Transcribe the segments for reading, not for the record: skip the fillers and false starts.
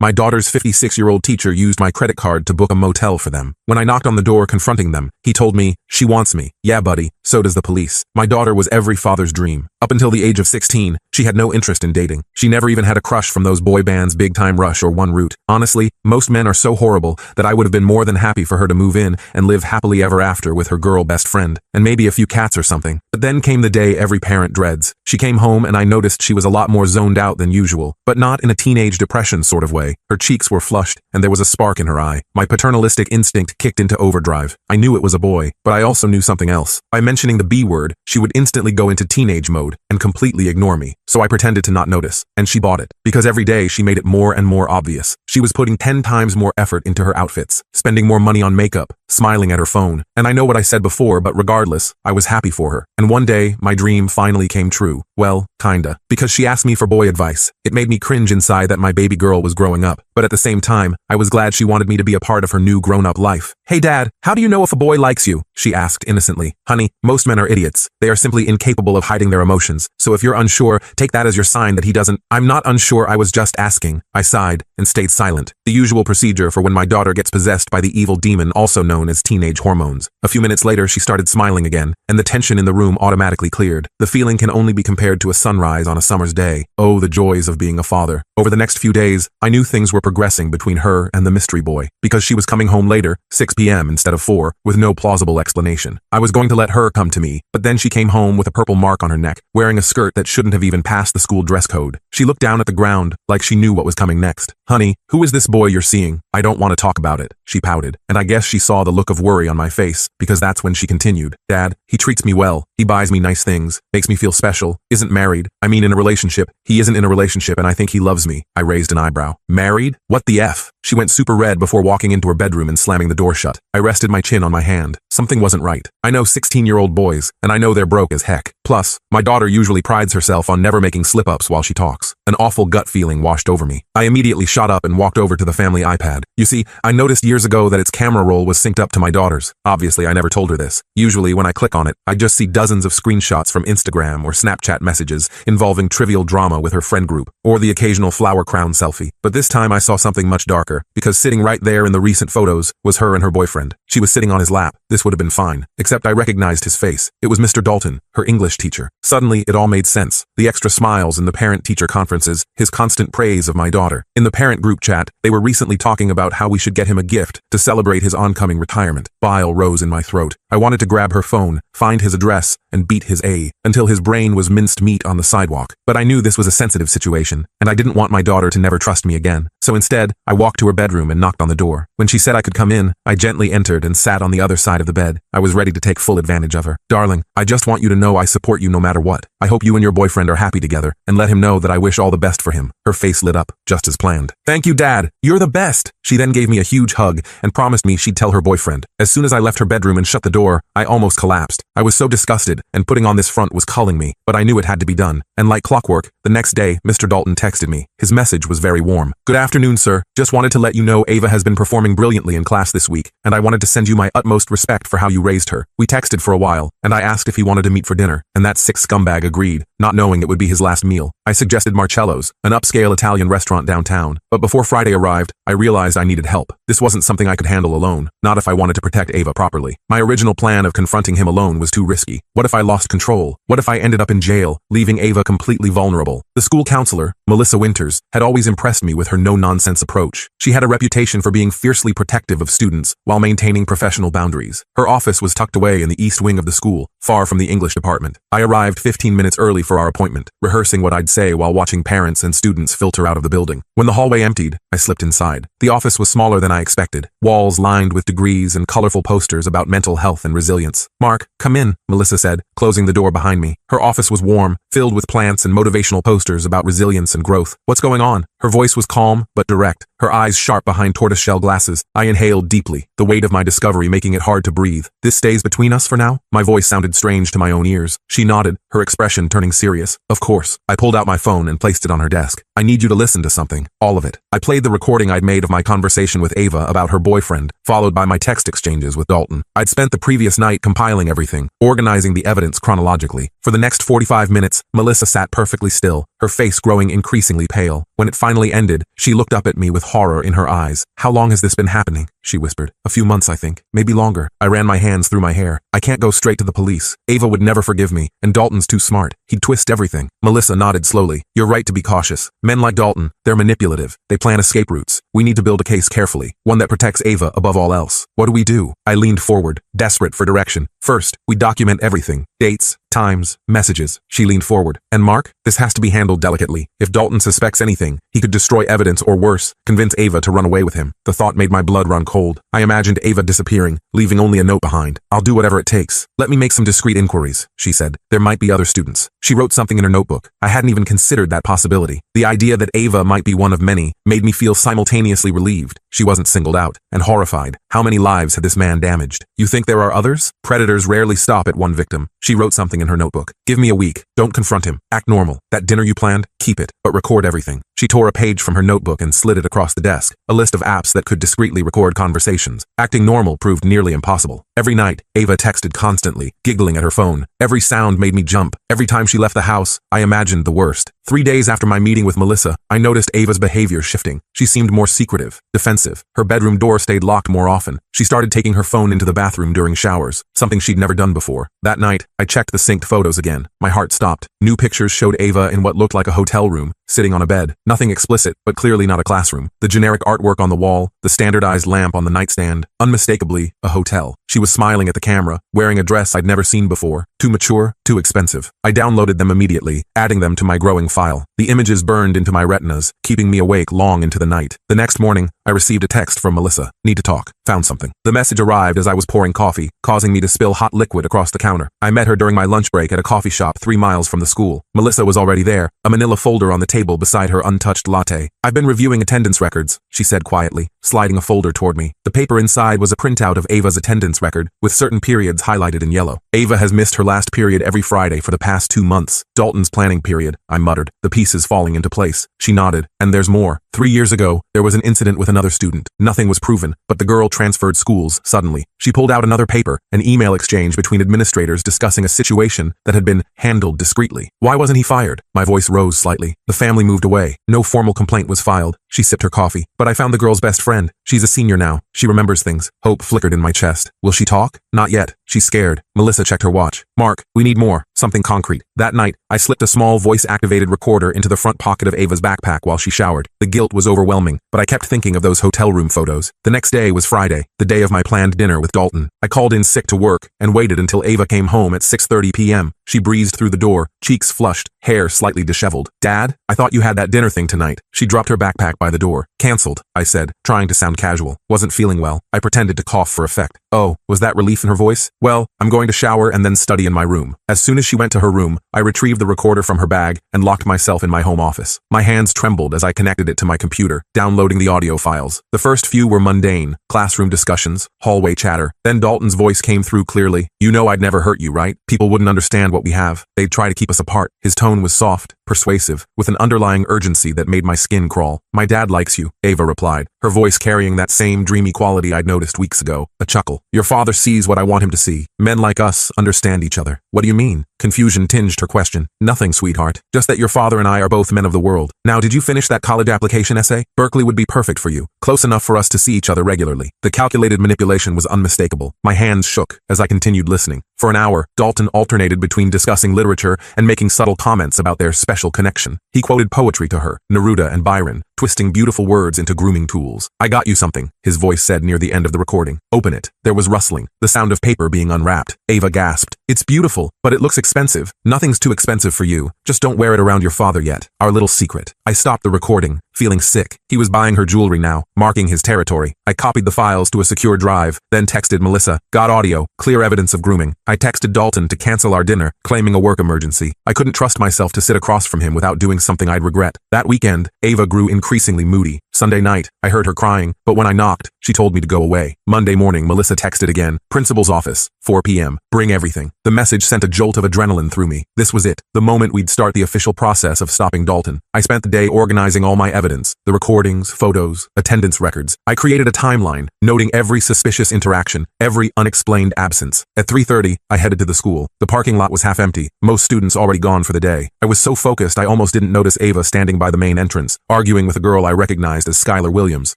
My daughter's 56-year-old teacher used my credit card to book a motel for them. When I knocked on the door confronting them, he told me, "She wants me." Yeah, buddy, so does the police. My daughter was every father's dream. Up until the age of 16, she had no interest in dating. She never even had a crush from those boy bands Big Time Rush or One Root. Honestly, most men are so horrible that I would have been more than happy for her to move in and live happily ever after with her girl best friend, and maybe a few cats or something. But then came the day every parent dreads. She came home and I noticed she was a lot more zoned out than usual, but not in a teenage depression sort of way. Her cheeks were flushed and there was a spark in her eye. My paternalistic instinct kicked into overdrive. I knew it was a boy, but I also knew something else. By mentioning the B word, she would instantly go into teenage mode and completely ignore me. So I pretended to not notice, and she bought it. Because every day she made it more and more obvious. She was putting 10 times more effort into her outfits, spending more money on makeup, smiling at her phone. And I know what I said before, but regardless, I was happy for her. And one day, my dream finally came true. Well, kinda. Because she asked me for boy advice. It made me cringe inside that my baby girl was growing up. But at the same time, I was glad she wanted me to be a part of her new grown-up life. "Hey Dad, how do you know if a boy likes you?" she asked innocently. "Honey, most men are idiots. They are simply incapable of hiding their emotions. So if you're unsure, take that as your sign that he doesn't." "I'm not unsure, I was just asking." I sighed and stayed silent. The usual procedure for when my daughter gets possessed by the evil demon also known as teenage hormones. A few minutes later, she started smiling again, and the tension in the room automatically cleared. The feeling can only be compared to a sunrise on a summer's day. Oh, the joys of being a father. Over the next few days, I knew things were progressing between her and the mystery boy, because she was coming home later, 6 p.m. instead of 4, with no plausible explanation. I was going to let her come to me, but then she came home with a purple mark on her neck, wearing a skirt that shouldn't have even passed the school dress code. She looked down at the ground, like she knew what was coming next. "Honey, who is this boy you're seeing?" "I don't want to talk about it," she pouted, and I guess she saw the look of worry on my face, because that's when she continued. "Dad, he treats me well. He buys me nice things, makes me feel special, isn't married. I mean in a relationship. He isn't in a relationship and I think he loves me." I raised an eyebrow. "Married? What the F?" She went super red before walking into her bedroom and slamming the door shut. I rested my chin on my hand. Something wasn't right. I know 16-year-old boys, and I know they're broke as heck. Plus, my daughter usually prides herself on never making slip-ups while she talks. An awful gut feeling washed over me. I immediately shot up and walked over to the family iPad. You see, I noticed years ago that its camera roll was synced up to my daughter's. Obviously, I never told her this. Usually, when I click on it, I just see dozens of screenshots from Instagram or Snapchat messages involving trivial drama with her friend group, or the occasional flower crown selfie. But this time I saw something much darker, because sitting right there in the recent photos was her and her boyfriend. She was sitting on his lap. This would have been fine, except I recognized his face. It was Mr. Dalton, her English teacher. Suddenly, it all made sense. The extra smiles in the parent-teacher conferences, his constant praise of my daughter. In the parent group chat, they were recently talking about how we should get him a gift to celebrate his oncoming retirement. Bile rose in my throat. I wanted to grab her phone, find his address, and beat his A until his brain was minced meat on the sidewalk. But I knew this was a sensitive situation, and I didn't want my daughter to never trust me again. So instead, I walked to her bedroom and knocked on the door. When she said I could come in, I gently entered and sat on the other side of the bed. I was ready to take full advantage of her. "Darling, I just want you to know I support you no matter what. I hope you and your boyfriend are happy together, and let him know that I wish all the best for him." Her face lit up, just as planned. "Thank you, Dad. You're the best." She then gave me a huge hug and promised me she'd tell her boyfriend. As soon as I left her bedroom and shut the door, I almost collapsed. I was so disgusted, and putting on this front was culling me, but I knew it had to be done. And like clockwork, the next day, Mr. Dalton texted me. His message was very warm. "Good afternoon, sir. Just wanted to let you know Ava has been performing brilliantly in class this week, and I wanted to send you my utmost respect for how you raised her." We texted for a while, and I asked if he wanted to meet for dinner, and that sick scumbag agreed, not knowing it would be his last meal. I suggested Marcello's, an upscale Italian restaurant downtown, but before Friday arrived, I realized I needed help. This wasn't something I could handle alone, not if I wanted to protect Ava properly. My original plan of confronting him alone was too risky. What if I lost control? What if I ended up in jail, leaving Ava completely vulnerable? The school counselor, Melissa Winters, had always impressed me with her no-nonsense approach. She had a reputation for being fiercely protective of students while maintaining professional boundaries. Her office was tucked away in the east wing of the school, far from the English department. I arrived 15 minutes early for our appointment, rehearsing what I'd say while watching parents and students filter out of the building. When the hallway emptied, I slipped inside. The office was smaller than I expected, walls lined with degrees and colorful posters about mental health and resilience. "Mark, come in," Melissa said, closing the door behind me. Her office was warm, filled with plants and motivational posters about resilience and growth. "What's going on?" Her voice was calm but direct, her eyes sharp behind tortoiseshell glasses. I inhaled deeply, the weight of my discovery making it hard to breathe. "This stays between us for now?" My voice sounded strange to my own ears. She nodded, her expression turning serious. "Of course." I pulled out my phone and placed it on her desk. "I need you to listen to something. All of it." I played the recording I'd made of my conversation with Ava about her boyfriend, followed by my text exchanges with Dalton. I'd spent the previous night compiling everything, organizing the evidence chronologically. For the next 45 minutes, Melissa sat perfectly still, her face growing increasingly pale. When it finally ended, she looked up at me with horror in her eyes. "How long has this been happening?" she whispered. "A few months, I think. Maybe longer." I ran my hands through my hair. "I can't go straight to the police. Ava would never forgive me, and Dalton's too smart. He'd twist everything." Melissa nodded slowly. "You're right to be cautious. Men like Dalton, they're manipulative. They plan escape routes. We need to build a case carefully, one that protects Ava above all else." "What do we do?" I leaned forward, desperate for direction. "First, we document everything. Dates, times, messages." She leaned forward. "And Mark? This has to be handled delicately. If Dalton suspects anything, he could destroy evidence or worse, convince Ava to run away with him." The thought made my blood run cold. I imagined Ava disappearing, leaving only a note behind. "I'll do whatever it takes. Let me make some discreet inquiries," she said. "There might be other students." She wrote something in her notebook. I hadn't even considered that possibility. The idea that Ava might be one of many made me feel simultaneously relieved. She wasn't singled out, and horrified. How many lives had this man damaged? "You think there are others? Predators rarely stop at one victim." She wrote something in her notebook. "Give me a week. Don't confront him. Act normal. That dinner you planned, keep it, but record everything." She tore a page from her notebook and slid it across the desk, a list of apps that could discreetly record conversations. Acting normal proved nearly impossible. Every night, Ava texted constantly, giggling at her phone. Every sound made me jump. Every time she left the house, I imagined the worst. 3 days after my meeting with Melissa, I noticed Ava's behavior shifting. She seemed more secretive, defensive. Her bedroom door stayed locked more often. She started taking her phone into the bathroom during showers, something she'd never done before. That night, I checked the synced photos again. My heart stopped. New pictures showed Ava in what looked like a hotel room, sitting on a bed. Nothing explicit, but clearly not a classroom. The generic artwork on the wall, the standardized lamp on the nightstand, unmistakably a hotel. She was smiling at the camera, wearing a dress I'd never seen before. Too mature, too expensive. I downloaded them immediately, adding them to my growing file. The images burned into my retinas, keeping me awake long into the night. The next morning, I received a text from Melissa. "Need to talk. Found something." The message arrived as I was pouring coffee, causing me to spill hot liquid across the counter. I met her during my lunch break at a coffee shop 3 miles from the school. Melissa was already there, a manila folder on the table beside her untouched latte. "I've been reviewing attendance records," she said quietly, sliding a folder toward me. The paper inside was a printout of Ava's attendance record, with certain periods highlighted in yellow. "Ava has missed her last period every Friday for the past 2 months. Dalton's planning period," I muttered, the pieces falling into place. She nodded. "And there's more. 3 years ago, there was an incident with another student. Nothing was proven, but the girl transferred schools suddenly." She pulled out another paper, an email exchange between administrators discussing a situation that had been handled discreetly. "Why wasn't he fired?" My voice rose slightly. "The family moved away. No formal complaint was filed." She sipped her coffee. "But I found the girl's best friend. She's a senior now. She remembers things." Hope flickered in my chest. "Will she talk?" "Not yet. She's scared." Melissa checked her watch. "Mark, we need more. Something concrete." That night, I slipped a small voice-activated recorder into the front pocket of Ava's backpack while she showered. The guilt was overwhelming, but I kept thinking of those hotel room photos. The next day was Friday, the day of my planned dinner with Dalton. I called in sick to work and waited until Ava came home at 6:30 p.m. She breezed through the door, cheeks flushed, hair slightly disheveled. "Dad, I thought you had that dinner thing tonight." She dropped her backpack by the door. "Canceled," I said, trying to sound casual. "Wasn't feeling well." I pretended to cough for effect. "Oh, was that relief in her voice? Well, I'm going to shower and then study in my room." As soon as she went to her room, I retrieved the recorder from her bag and locked myself in my home office. My hands trembled as I connected it to my computer, downloading the audio files. The first few were mundane, classroom discussions, hallway chatter. Then Dalton's voice came through clearly. "You know I'd never hurt you, right? People wouldn't understand what we have. They'd try to keep us apart." His tone was soft, persuasive, with an underlying urgency that made my skin crawl. "My dad likes you," Ava replied, her voice carrying that same dreamy quality I'd noticed weeks ago. A chuckle. "Your father sees what I want him to see. Men like us understand each other." "What do you mean?" Confusion tinged her question. "Nothing, sweetheart. Just that your father and I are both men of the world. Now, did you finish that college application essay? Berkeley would be perfect for you. Close enough for us to see each other regularly." The calculated manipulation was unmistakable. My hands shook as I continued listening. For an hour, Dalton alternated between discussing literature and making subtle comments about their special connection. He quoted poetry to her, Neruda and Byron, twisting beautiful words into grooming tools. "I got you something," his voice said near the end of the recording. "Open it." There was rustling, the sound of paper being unwrapped. Ava gasped. "It's beautiful, but it looks expensive." "Nothing's too expensive for you. Just don't wear it around your father yet. Our little secret." I stopped the recording, feeling sick. He was buying her jewelry now, marking his territory. I copied the files to a secure drive, then texted Melissa. "Got audio, clear evidence of grooming." I texted Dalton to cancel our dinner, claiming a work emergency. I couldn't trust myself to sit across from him without doing something I'd regret. That weekend, Ava grew increasingly moody. Sunday night, I heard her crying, but when I knocked, she told me to go away. Monday morning, Melissa texted again. "Principal's office. 4 p.m. Bring everything. The message sent a jolt of adrenaline through me. This was it, the moment we'd start the official process of stopping Dalton. I spent the day organizing all my evidence, the recordings, photos, attendance records. I created a timeline, noting every suspicious interaction, every unexplained absence. At 3:30, I headed to the school. The parking lot was half empty, most students already gone for the day. I was so focused I almost didn't notice Ava standing by the main entrance, arguing with a girl I recognized as Skylar Williams,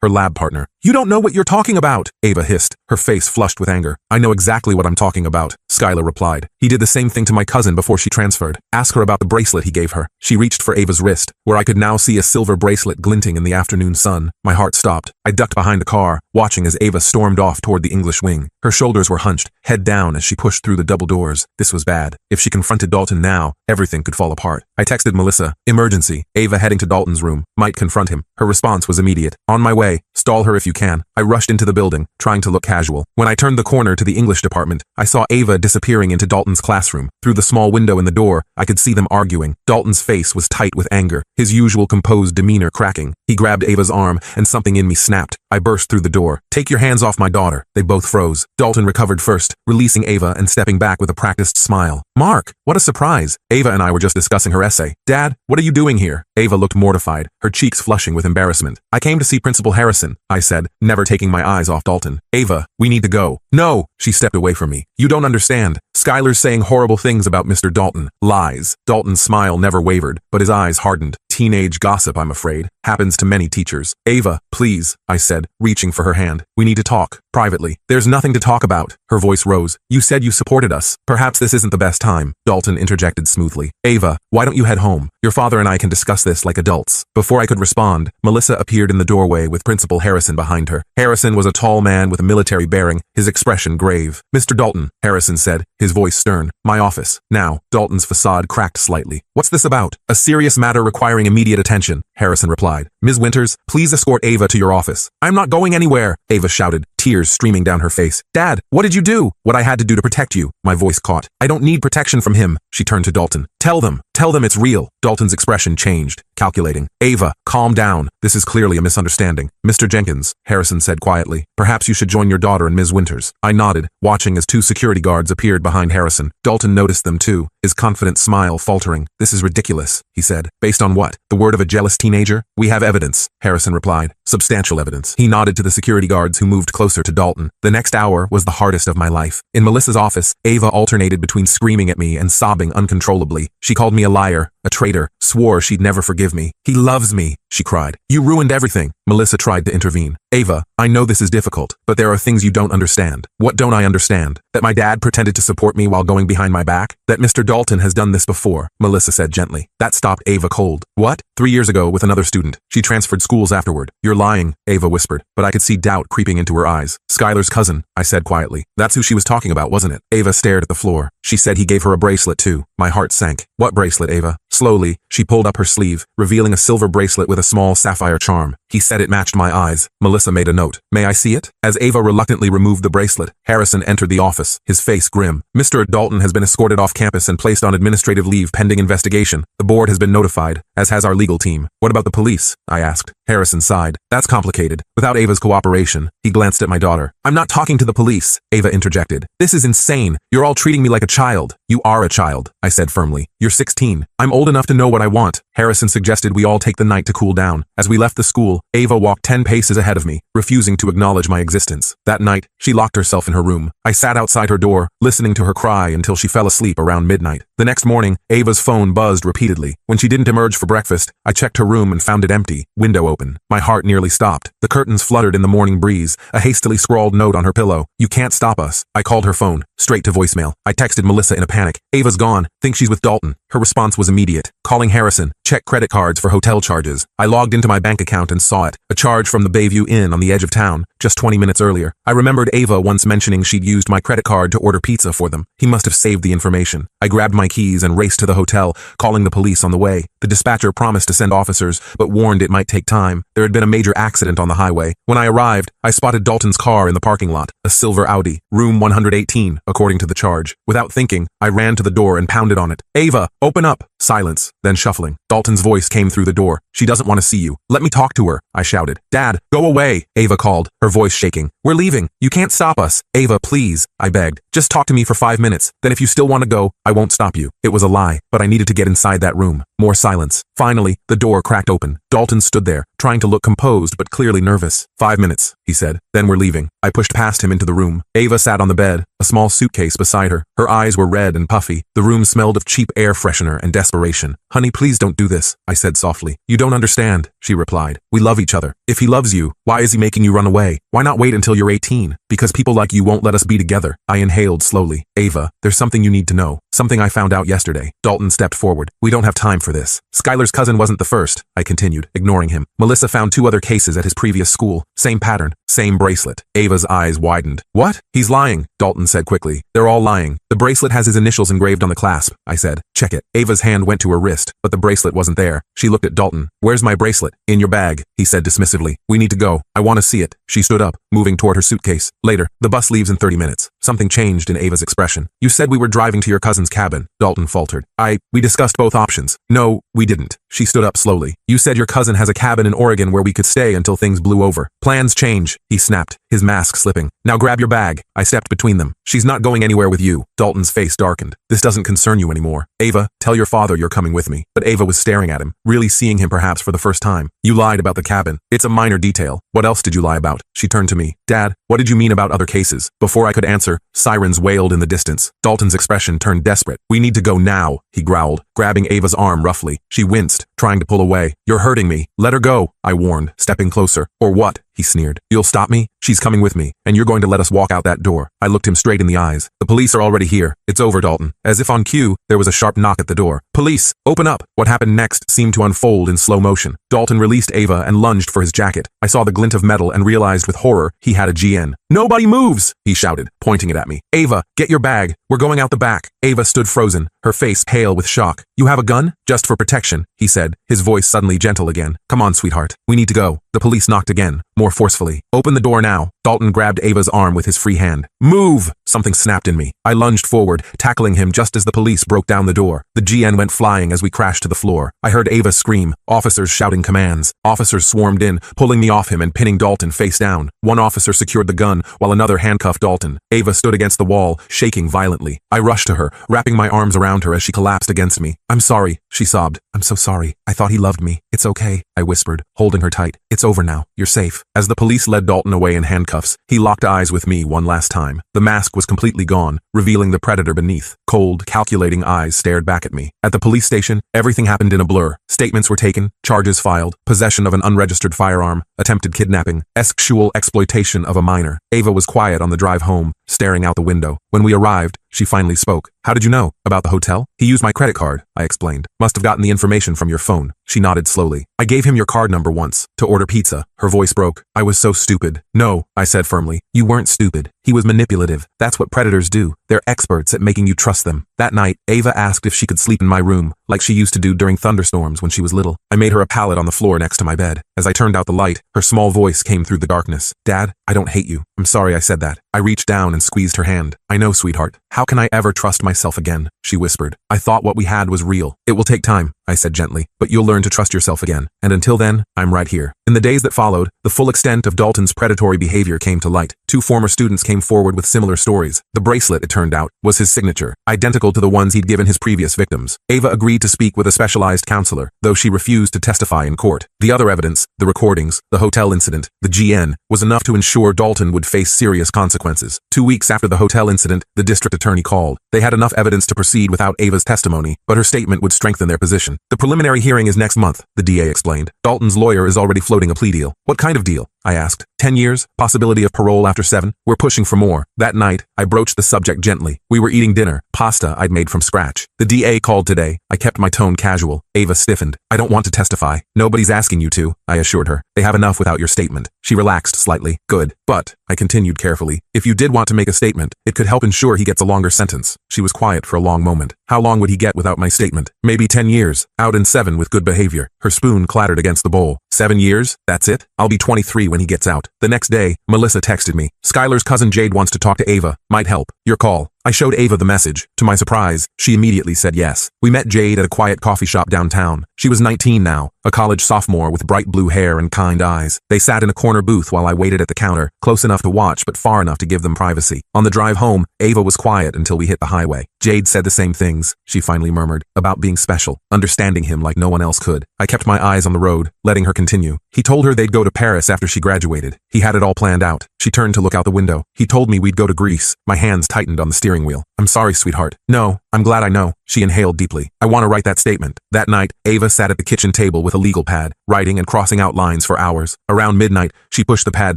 her lab partner. "You don't know what you're talking about," Ava hissed, her face flushed with anger. "I know exactly what I'm talking about," Skylar replied. "He did the same thing to my cousin before she transferred. Ask her about the bracelet he gave her." She reached for Ava's wrist, where I could now see a silver bracelet glinting in the afternoon sun. My heart stopped. I ducked behind a car, watching as Ava stormed off toward the English wing. Her shoulders were hunched, head down as she pushed through the double doors. This was bad. If she confronted Dalton now, everything could fall apart. I texted Melissa, "Emergency. Ava heading to Dalton's room. Might confront him." Her response was immediate. "On my way. Stall her if you can." I rushed into the building, trying to look casual. When I turned the corner to the English department, I saw Ava disappearing into Dalton's classroom. Through the small window in the door, I could see them arguing. Dalton's face was tight with anger, his usual composed demeanor cracking. He grabbed Ava's arm, and something in me snapped. I burst through the door. "Take your hands off my daughter." They both froze. Dalton recovered first, releasing Ava and stepping back with a practiced smile. "Mark, what a surprise." Ava and I were just discussing her essay. "Dad, what are you doing here?" Ava looked mortified, her cheeks flushing with embarrassment. "I came to see Principal Harrison," I said, never taking my eyes off Dalton. "Ava, we need to go." "No," she stepped away from me. "You don't understand. Skylar's saying horrible things about Mr. Dalton." "Lies." Dalton's smile never wavered, but his eyes hardened. "Teenage gossip, I'm afraid. Happens to many teachers." "Ava, please," I said, reaching for her hand. "We need to talk. Privately." "There's nothing to talk about." Her voice rose. "You said you supported us. Perhaps this isn't the best time." Dalton interjected smoothly. "Ava, why don't you head home? Your father and I can discuss this like adults." Before I could respond, Melissa appeared in the doorway with Principal Harrison behind her. Harrison was a tall man with a military bearing, his expression grave. "Mr. Dalton," Harrison said, his voice stern. "My office." Now, Dalton's facade cracked slightly. "What's this about?" "A serious matter requiring immediate attention," Harrison replied. "Ms. Winters, please escort Ava to your office." "I'm not going anywhere," Ava shouted, tears streaming down her face. "Dad, what did you do?" "What I had to do to protect you." My voice caught. "I don't need protection from him." She turned to Dalton. Tell them it's real." Dalton's expression changed, calculating. "Ava, calm down. This is clearly a misunderstanding." "Mr. Jenkins," Harrison said quietly, "perhaps you should join your daughter and Ms. Winters." I nodded, watching as 2 security guards appeared behind Harrison. Dalton noticed them too, his confident smile faltering. "This is ridiculous," he said. "Based on what? The word of a jealous teenager?" "We have evidence," Harrison replied. "Substantial evidence." He nodded to the security guards who moved closer to Dalton. The next hour was the hardest of my life. In Melissa's office, Ava alternated between screaming at me and sobbing uncontrollably. She called me a liar, a traitor, swore she'd never forgive me. "He loves me," she cried. "You ruined everything." Melissa tried to intervene. "Ava, I know this is difficult, but there are things you don't understand." "What don't I understand?" "That my dad pretended to support me while going behind my back? That Mr. Dalton has done this before," Melissa said gently. That stopped Ava cold. "What?" 3 years ago with another student. She transferred schools afterward. "You're lying," Ava whispered, but I could see doubt creeping into her eyes. "Skylar's cousin," I said quietly. "That's who she was talking about, wasn't it?" Ava stared at the floor. "She said he gave her a bracelet too." My heart sank. "What bracelet, Ava?" Slowly, she pulled up her sleeve, revealing a silver bracelet with a small sapphire charm. "He said it matched my eyes." Melissa made a note. "May I see it?" As Ava reluctantly removed the bracelet, Harrison entered the office, his face grim. "Mr. Dalton has been escorted off campus and placed on administrative leave pending investigation. The board has been notified, as has our legal team." "What about the police?" I asked. Harrison sighed. "That's complicated. Without Ava's cooperation." He glanced at my daughter. "I'm not talking to the police," Ava interjected. "This is insane. You're all treating me like a child." "You are a child," I said firmly. "You're 16. I'm old enough to know what I want." Harrison suggested we all take the night to cool down. As we left the school, Ava walked 10 paces ahead of me, refusing to acknowledge my existence. That night, she locked herself in her room. I sat outside her door, listening to her cry until she fell asleep around midnight. The next morning, Ava's phone buzzed repeatedly. When she didn't emerge for breakfast, I checked her room and found it empty, window open. My heart nearly stopped. The curtains fluttered in the morning breeze, a hastily scrawled note on her pillow. "You can't stop us." I called her phone, straight to voicemail. I texted Melissa in a panic. "Ava's gone. Think she's with Dalton." Her response was immediate. "Calling Harrison. Check credit cards for hotel charges." I logged into my bank account and saw it. A charge from the Bayview Inn on the edge of town, just 20 minutes earlier. I remembered Ava once mentioning she'd used my credit card to order pizza for them. He must have saved the information. I grabbed my keys and raced to the hotel, calling the police on the way. The dispatcher promised to send officers, but warned it might take time. There had been a major accident on the highway. When I arrived, I spotted Dalton's car in the parking lot, a silver Audi, room 118, according to the charge. Without thinking, I ran to the door and pounded on it. "Ava, Open up. Silence, then shuffling. Dalton's voice came through the door. She doesn't want to see you. Let me talk to her, I shouted. Dad, go away, Ava called, her voice shaking. We're leaving. You can't stop us. Ava, please, I begged. Just talk to me for 5 minutes. Then if you still want to go, I won't stop you. It was a lie, but I needed to get inside that room. More silence. Finally, the door cracked open. Dalton stood there, trying to look composed but clearly nervous. 5 minutes, he said. Then we're leaving. I pushed past him into the room. Ava sat on the bed, a small suitcase beside her. Her eyes were red and puffy. The room smelled of cheap air freshener and desperation. Honey, please don't do this, I said softly. You don't understand, she replied. We love each other. If he loves you, why is he making you run away? Why not wait until you're 18? Because people like you won't let us be together. I inhaled slowly. Ava, there's something you need to know. Something I found out yesterday. Dalton stepped forward. We don't have time for this. Skylar's cousin wasn't the first, I continued, ignoring him. Melissa found 2 other cases at his previous school. Same pattern, same bracelet. Ava's eyes widened. What? He's lying, Dalton said quickly. They're all lying. The bracelet has his initials engraved on the clasp, I said. Check it. Ava's hand went to her wrist, but the bracelet wasn't there. She looked at Dalton. Where's my bracelet? In your bag, he said dismissively. We need to go. I want to see it. She stood up, moving toward her suitcase. Later, the bus leaves in 30 minutes. Something changed in Ava's expression. You said we were driving to your cousin's cabin, Dalton faltered. We discussed both options. No, we didn't. She stood up slowly. You said your cousin has a cabin in Oregon where we could stay until things blew over. Plans change, he snapped, his mask slipping. Now grab your bag. I stepped between them. She's not going anywhere with you. Dalton's face darkened. This doesn't concern you anymore. Ava, tell your father you're coming with me. But Ava was staring at him, really seeing him perhaps for the first time. You lied about the cabin. It's a minor detail. What else did you lie about? She turned to me. Dad, what did you mean about other cases? Before I could answer, sirens wailed in the distance. Dalton's expression turned desperate. We need to go now, he growled, grabbing Ava's arm roughly. She winced, trying to pull away. You're hurting me. Let her go, I warned, stepping closer. Or what? He sneered. You'll stop me? She's coming with me, and you're going to let us walk out that door. I looked him straight in the eyes. The police are already here. It's over, Dalton. As if on cue, there was a sharp knock at the door. Police, open up. What happened next seemed to unfold in slow motion. Dalton released Ava and lunged for his jacket. I saw the glint of metal and realized with horror he had a GN. Nobody moves, he shouted, pointing it at me. Ava, get your bag. We're going out the back. Ava stood frozen, her face pale with shock. You have a gun? Just for protection, he said, his voice suddenly gentle again. Come on, sweetheart. We need to go. The police knocked again, more forcefully. Open the door now. Dalton grabbed Ava's arm with his free hand. Move! Something snapped in me. I lunged forward, tackling him just as the police broke down the door. The GN went flying as we crashed to the floor. I heard Ava scream, officers shouting commands. Officers swarmed in, pulling me off him and pinning Dalton face down. One officer secured the gun, while another handcuffed Dalton. Ava stood against the wall, shaking violently. I rushed to her, wrapping my arms around her as she collapsed against me. I'm sorry, she sobbed. I'm so sorry. I thought he loved me. It's okay, I whispered, holding her tight. It's over now. You're safe. As the police led Dalton away in handcuffs, he locked eyes with me one last time. The mask was completely gone, revealing the predator beneath. Cold, calculating eyes stared back at me. At the police station, everything happened in a blur. Statements were taken, charges filed, possession of an unregistered firearm, attempted kidnapping, sexual exploitation of a minor. Ava was quiet on the drive home, staring out the window. When we arrived, she finally spoke. How did you know? About the hotel? He used my credit card, I explained. Must have gotten the information from your phone. She nodded slowly. I gave him your card number once, to order pizza. Her voice broke. I was so stupid. No, I said firmly. You weren't stupid. He was manipulative. That's what predators do. They're experts at making you trust them. That night, Ava asked if she could sleep in my room, like she used to do during thunderstorms when she was little. I made her a pallet on the floor next to my bed. As I turned out the light, her small voice came through the darkness. Dad, I don't hate you. I'm sorry I said that. I reached down and squeezed her hand. I know, sweetheart. How can I ever trust myself again? She whispered. I thought what we had was real. It will take time, I said gently, but you'll learn to trust yourself again. And until then, I'm right here. In the days that followed, the full extent of Dalton's predatory behavior came to light. 2 former students came forward with similar stories. The bracelet, it turned out, was his signature, identical to the ones he'd given his previous victims. Ava agreed to speak with a specialized counselor, though she refused to testify in court. The other evidence, the recordings, the hotel incident, the GN, was enough to ensure Dalton would face serious consequences. 2 weeks after the hotel incident, the district attorney called. They had enough evidence to proceed without Ava's testimony, but her statement would strengthen their position. The preliminary hearing is next month, the DA explained. Dalton's lawyer is already floating a plea deal. What kind of deal? I asked. 10 years, possibility of parole after 7. We're pushing for more. That night, I broached the subject gently. We were eating dinner, pasta I'd made from scratch. The DA called today. I kept my tone casual. Ava stiffened. I don't want to testify. Nobody's asking you to, I assured her. They have enough without your statement. She relaxed slightly. Good. But, I continued carefully, if you did want to make a statement, it could help ensure he gets a longer sentence. She was quiet for a long moment. How long would he get without my statement? Maybe 10 years. Out in 7 with good behavior. Her spoon clattered against the bowl. 7 years? That's it? I'll be 23 when he gets out. The next day, Melissa texted me. Skylar's cousin Jade wants to talk to Ava. Might help. Your call. I showed Ava the message. To my surprise, she immediately said yes. We met Jade at a quiet coffee shop downtown. She was 19 now, a college sophomore with bright blue hair and kind eyes. They sat in a corner booth while I waited at the counter, close enough to watch but far enough to give them privacy. On the drive home, Ava was quiet until we hit the highway. Jade said the same things, she finally murmured, about being special, understanding him like no one else could. I kept my eyes on the road, letting her continue. He told her they'd go to Paris after she graduated. He had it all planned out. She turned to look out the window. He told me we'd go to Greece. My hands tightened on the steering wheel. I'm sorry, sweetheart. No, I'm glad I know. She inhaled deeply. I want to write that statement. That night, Ava sat at the kitchen table with a legal pad, writing and crossing out lines for hours. Around midnight, she pushed the pad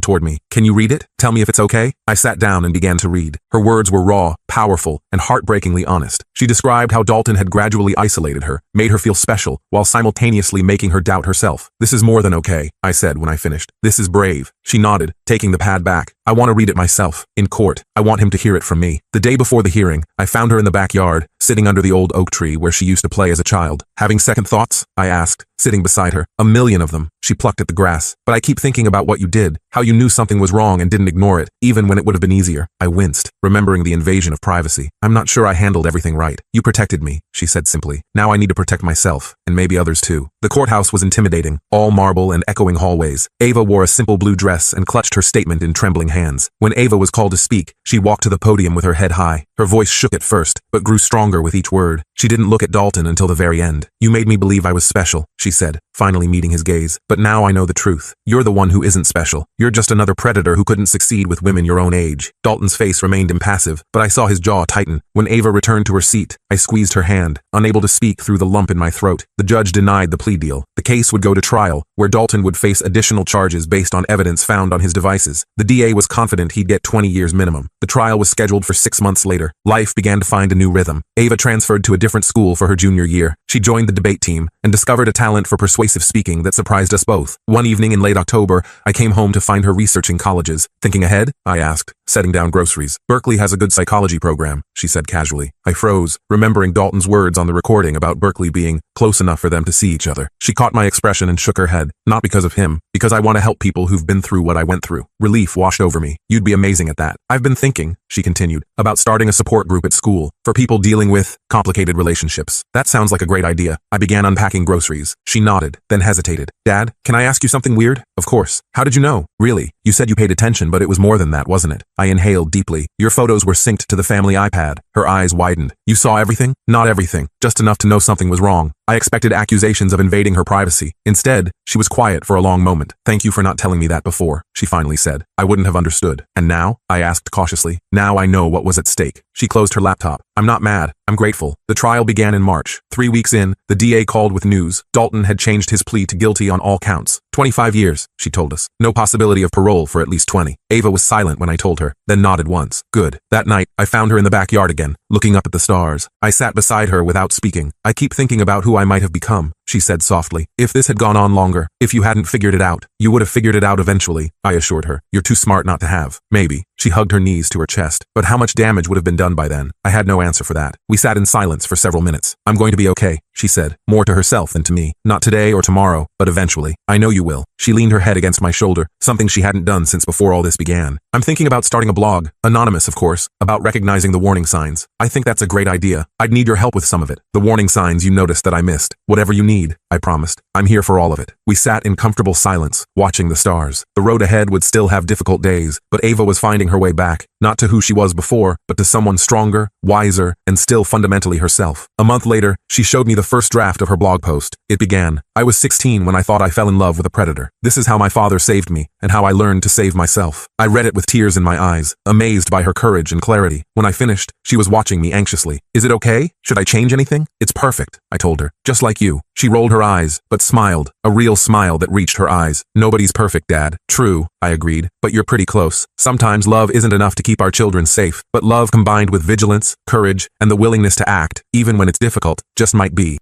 toward me. Can you read it? Tell me if it's okay? I sat down and began to read. Her words were raw, powerful, and heartbreakingly honest. She described how Dalton had gradually isolated her, made her feel special, while simultaneously making her doubt herself. This is more than okay, I said when I finished. This is brave. She nodded, taking the pad back. I want to read it myself, in court. I want him to hear it from me. The day before the hearing, I found her in the backyard, sitting under the old oak tree where she used to play as a child. Having second thoughts? I asked, sitting beside her. A million of them. She plucked at the grass. But I keep thinking about what you did, how you knew something was wrong and didn't ignore it, even when it would have been easier. I winced, remembering the invasion of privacy. I'm not sure I handled everything right. You protected me, she said simply. Now I need to protect myself, and maybe others too. The courthouse was intimidating, all marble and echoing hallways. Ava wore a simple blue dress and clutched her statement in trembling hands. When Ava was called to speak, she walked to the podium with her head high. Her voice shook at first, but grew stronger with each word. She didn't look at Dalton until the very end. You made me believe I was special, she said, finally meeting his gaze. But now I know the truth. You're the one who isn't special. You're just another predator who couldn't succeed with women your own age. Dalton's face remained impassive, but I saw his jaw tighten. When Ava returned to her seat, I squeezed her hand, unable to speak through the lump in my throat. The judge denied the plea deal. The case would go to trial, where Dalton would face additional charges based on evidence found on his devices. The DA was confident he'd get 20 years minimum. The trial was scheduled for 6 months later. Life began to find a new rhythm. Ava transferred to a different school for her junior year. She joined the debate team and discovered a talent for persuasive speaking that surprised us both. One evening in late October, I came home to find her researching colleges. Thinking ahead? I asked, setting down groceries. Berkeley has a good psychology program, she said casually. I froze, remembering Dalton's words on the recording about Berkeley being close enough for them to see each other. She caught my expression and shook her head. Not because of him, because I want to help people who've been through what I went through. Relief washed over me. You'd be amazing at that. I've been thinking, she continued, about starting a support group at school for people dealing with complicated relationships. That sounds like a great idea. I began unpacking groceries. She nodded, then hesitated. Dad, can I ask you something weird? Of course. How did you know? Really? You said you paid attention, but it was more than that, wasn't it? I inhaled deeply. Your photos were synced to the family iPad. Her eyes widened. You saw everything? Not everything. Just enough to know something was wrong. I expected accusations of invading her privacy. Instead, she was quiet for a long moment. Thank you for not telling me that before, she finally said. I wouldn't have understood. And now? I asked cautiously. Now I know what was at stake. She closed her laptop. I'm not mad. I'm grateful. The trial began in March. 3 weeks in, the DA called with news. Dalton had changed his plea to guilty on all counts. 25 years, she told us. No possibility of parole for at least 20. Ava was silent when I told her, then nodded once. Good. That night, I found her in the backyard again, looking up at the stars. I sat beside her without speaking. I keep thinking about who I might have become, she said softly. If this had gone on longer, if you hadn't figured it out, you would have figured it out eventually, I assured her. You're too smart not to have. Maybe. She hugged her knees to her chest. But how much damage would have been done by then? I had no answer for that. We sat in silence for several minutes. I'm going to be okay, she said, more to herself than to me. Not today or tomorrow, but eventually. I know you will. She leaned her head against my shoulder, something she hadn't done since before all this began. I'm thinking about starting a blog, anonymous of course, about recognizing the warning signs. I think that's a great idea. I'd need your help with some of it. The warning signs you noticed that I missed. Whatever you need, I promised. I'm here for all of it. We sat in comfortable silence, watching the stars. The road ahead would still have difficult days, but Ava was finding her way back, not to who she was before, but to someone stronger, wiser, and still fundamentally herself. A month later, she showed me the first draft of her blog post. It began, I was 16 when I thought I fell in love with a predator. This is how my father saved me, and how I learned to save myself. I read it with tears in my eyes, amazed by her courage and clarity. When I finished, she was watching me anxiously. Is it okay? Should I change anything? It's perfect, I told her. Just like you. She rolled her eyes, but smiled, a real smile that reached her eyes. Nobody's perfect, Dad. True, I agreed, but you're pretty close. Sometimes love isn't enough to keep our children safe, but love combined with vigilance, courage, and the willingness to act, even when it's difficult, just might be.